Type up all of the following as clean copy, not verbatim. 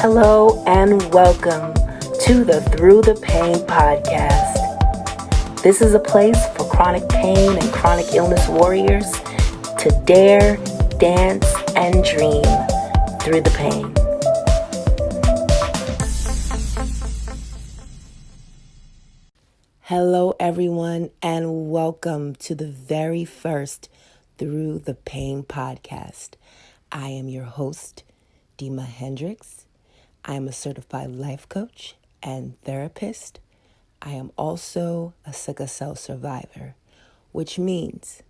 Hello and welcome to the Through the Pain podcast. This is a place for chronic pain and chronic illness warriors to dare, dance, and dream through the pain. Hello everyone and welcome to the very first Through the Pain podcast. I am your host, Dima Hendricks. I am a certified life coach and therapist. I am also a sickle cell survivor, which means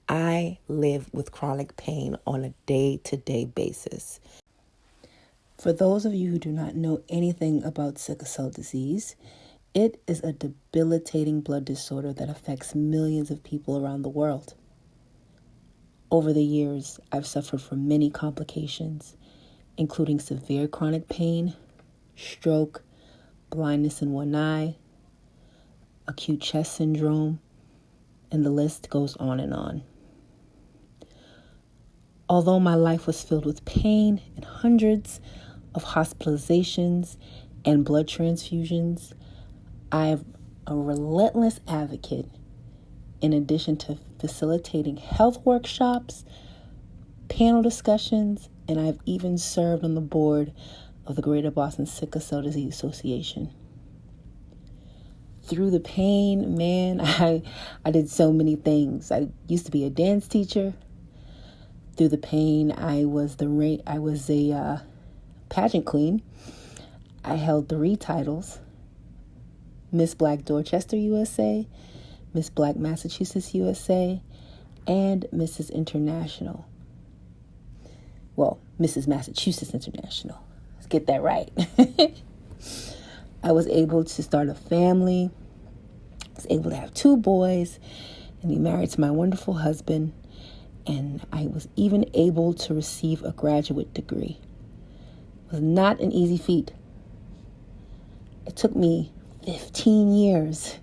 I live with chronic pain on a day-to-day basis. For those of you who do not know anything about sickle cell disease, it is a debilitating blood disorder that affects millions of people around the world. Over the years, I've suffered from many complications, including severe chronic pain, stroke, blindness in one eye, acute chest syndrome, and the list goes on and on. Although my life was filled with pain and hundreds of hospitalizations and blood transfusions, I am a relentless advocate in addition to facilitating health workshops, panel discussions, and I've even served on the board of the Greater Boston Sickle Cell Disease Association. Through the pain, man, I did so many things. I used to be a dance teacher. Through the pain, I was a pageant queen. I held 3 titles: Miss Black Dorchester USA, Miss Black Massachusetts USA, and Mrs. International. Well, Mrs. Massachusetts International. Let's get that right. I was able to start a family. I was able to have 2 boys and be married to my wonderful husband. And I was even able to receive a graduate degree. It was not an easy feat. It took me 15 years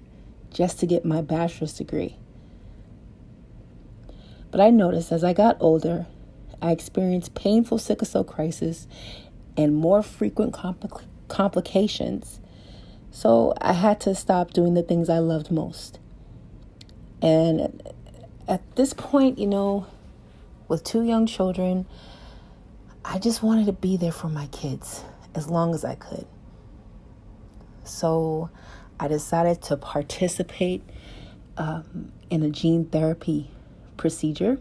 just to get my bachelor's degree. But I noticed as I got older, I experienced painful sickle cell crisis and more frequent complications. So I had to stop doing the things I loved most. And at this point, with 2 young children, I just wanted to be there for my kids as long as I could. So I decided to participate in a gene therapy procedure.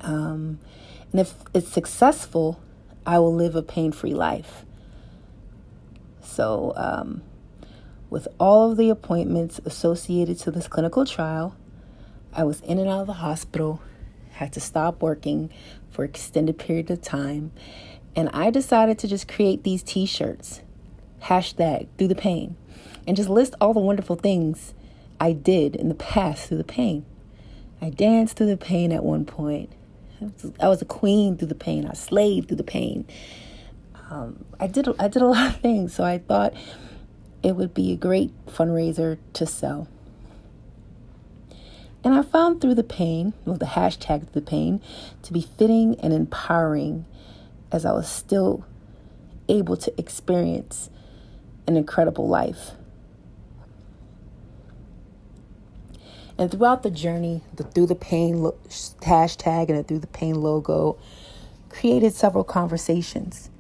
And if it's successful, I will live a pain-free life. So with all of the appointments associated to this clinical trial, I was in and out of the hospital, had to stop working for an extended period of time, and I decided to just create these t-shirts, #ThroughThePain, and just list all the wonderful things I did in the past through the pain. I danced through the pain at one point. I was a queen through the pain. I slayed through the pain. I did a lot of things, so I thought it would be a great fundraiser to sell. And I found Through the Pain, the hashtag Through the Pain, to be fitting and empowering as I was still able to experience an incredible life. And throughout the journey, the Through the Pain hashtag and the Through the Pain logo created several conversations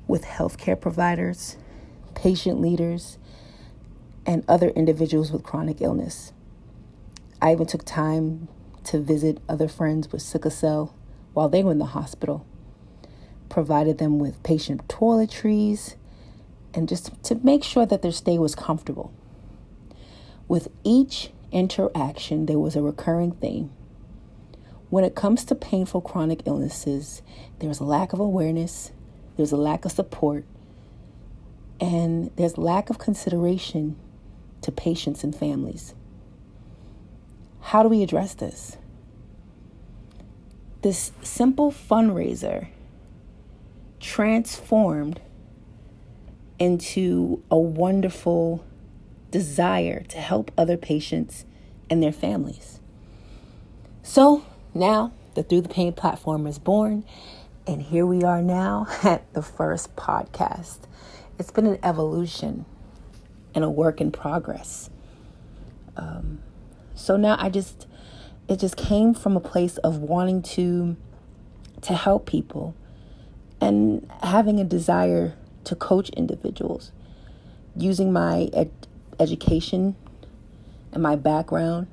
with healthcare providers, patient leaders, and other individuals with chronic illness. I even took time to visit other friends with sickle cell while they were in the hospital, provided them with patient toiletries, and just to make sure that their stay was comfortable. With each interaction, there was a recurring theme. When it comes to painful chronic illnesses, there's a lack of awareness, there's a lack of support, and there's lack of consideration to patients and families. How do we address this? This simple fundraiser transformed into a wonderful desire to help other patients and their families. So now the Through the Pain platform is born, And here we are now at the first podcast. It's been an evolution and a work in progress. So now it just came from a place of wanting to help people and having a desire to coach individuals using my education and my background.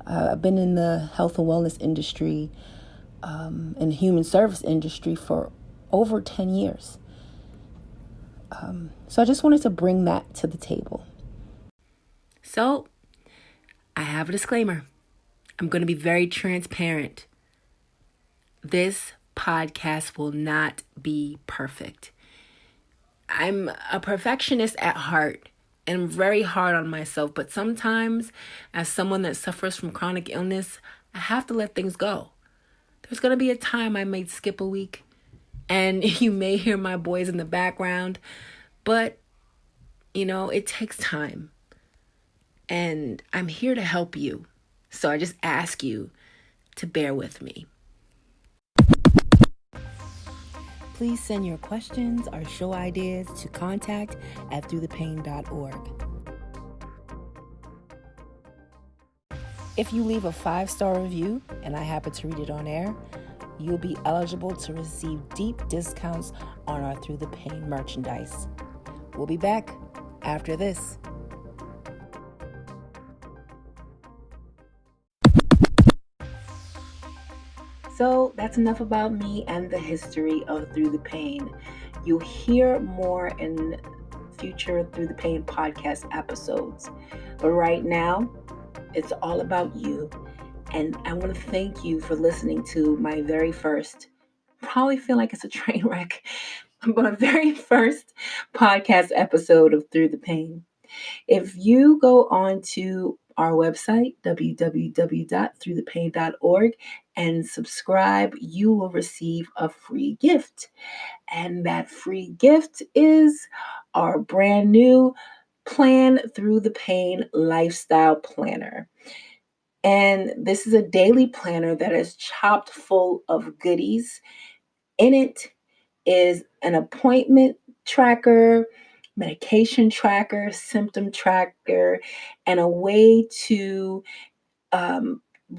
I've been in the health and wellness industry and human service industry for over 10 years. So I just wanted to bring that to the table. So I have a disclaimer. I'm going to be very transparent. This podcast will not be perfect. I'm a perfectionist at heart and I'm very hard on myself. But sometimes, as someone that suffers from chronic illness, I have to let things go. There's going to be a time I may skip a week and you may hear my boys in the background. But, it takes time. And I'm here to help you. So I just ask you to bear with me. Please send your questions or show ideas to contact@throughthepain.org. If you leave a 5-star review and I happen to read it on air, you'll be eligible to receive deep discounts on our Through the Pain merchandise. We'll be back after this. So that's enough about me and the history of Through the Pain. You'll hear more in future Through the Pain podcast episodes. But right now, it's all about you. And I want to thank you for listening to my very first, probably feel like it's a train wreck, but my very first podcast episode of Through the Pain. If you go on to our website, www.throughthepain.org, and subscribe, you will receive a free gift. And that free gift is our brand new Plan Through the Pain Lifestyle Planner. And this is a daily planner that is chopped full of goodies. In it is an appointment tracker, medication tracker, symptom tracker, and a way to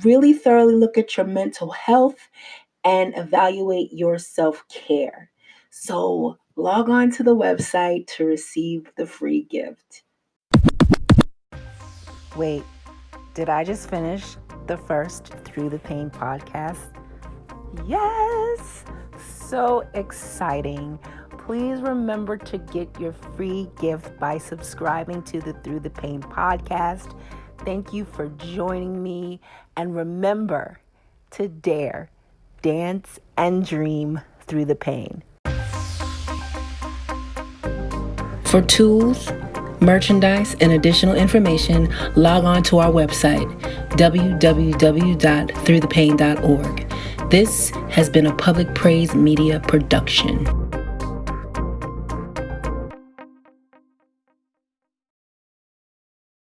really thoroughly look at your mental health and evaluate your self-care. So log on to the website to receive the free gift. Wait, did I just finish the first Through the Pain podcast? Yes! So exciting. Please remember to get your free gift by subscribing to the Through the Pain podcast. Thank you for joining me. And remember to dare, dance, and dream through the pain. For tools, merchandise, and additional information, log on to our website, www.throughthepain.org. This has been a Public Praise Media production.